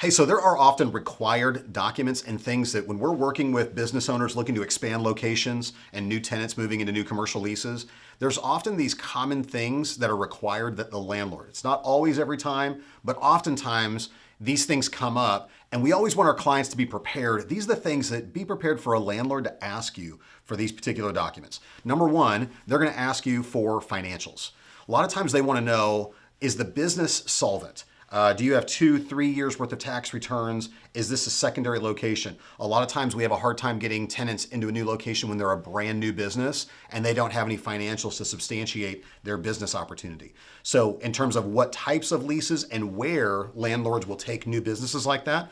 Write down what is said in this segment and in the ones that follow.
Hey, so there are often required documents and things that when we're working with business owners looking to expand locations and new tenants moving into new commercial leases, there's often these common things that are required that the landlord. It's not always every time, but oftentimes these things come up and we always want our clients to be prepared. These are the things that be prepared for a landlord to ask you for these particular documents. Number one, they're going to ask you for financials. A lot of times they want to know, is the business solvent? Do you have 2-3 years worth of tax returns? Is this a secondary location? A lot of times we have a hard time getting tenants into a new location when they're a brand new business and they don't have any financials to substantiate their business opportunity. So in terms of what types of leases and where landlords will take new businesses like that,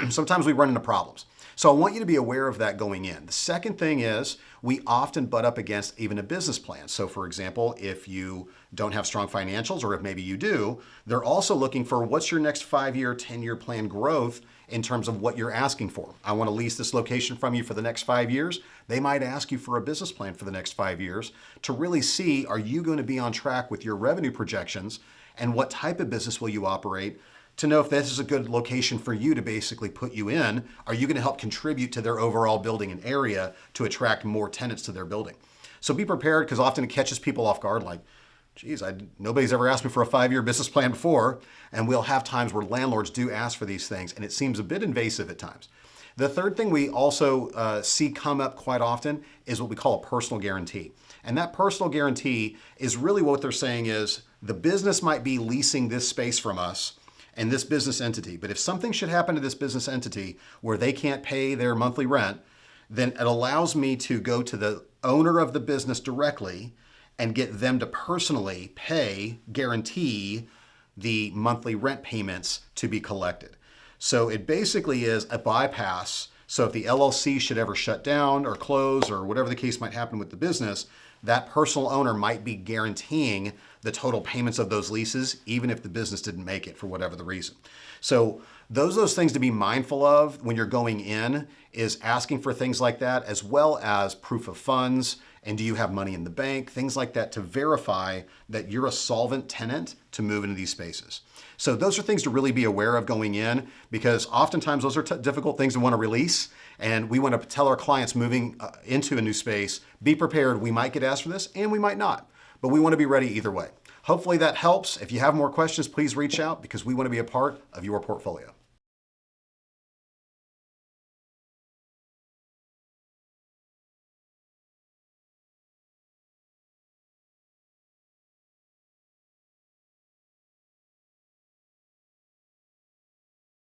sometimes we run into problems. So I want you to be aware of that going in. The second thing is we often butt up against even a business plan. So for example, if you don't have strong financials, or if maybe you do, they're also looking for what's your next 5-year, 10-year plan growth in terms of what you're asking for. I want to lease this location from you for the next 5 years. They might ask you for a business plan for the next 5 years to really see, are you going to be on track with your revenue projections and what type of business will you operate, to know if this is a good location for you to basically put you in. Are you going to help contribute to their overall building and area to attract more tenants to their building? So be prepared, because often it catches people off guard like, geez, nobody's ever asked me for a 5-year business plan before. And we'll have times where landlords do ask for these things, and it seems a bit invasive at times. The third thing we also see come up quite often is what we call a personal guarantee. And that personal guarantee is really what they're saying is the business might be leasing this space from us and this business entity, but if something should happen to this business entity where they can't pay their monthly rent, then it allows me to go to the owner of the business directly and get them to personally guarantee the monthly rent payments to be collected. So it basically is a bypass. So if the LLC should ever shut down or close or whatever the case might happen with the business, that personal owner might be guaranteeing the total payments of those leases, even if the business didn't make it for whatever the reason. So those things to be mindful of when you're going in is asking for things like that, as well as proof of funds, and do you have money in the bank, things like that, to verify that you're a solvent tenant to move into these spaces. So those are things to really be aware of going in, because oftentimes those are difficult things to want to release. And we want to tell our clients moving into a new space, be prepared. We might get asked for this and we might not, but we want to be ready either way. Hopefully that helps. If you have more questions, please reach out, because we want to be a part of your portfolio.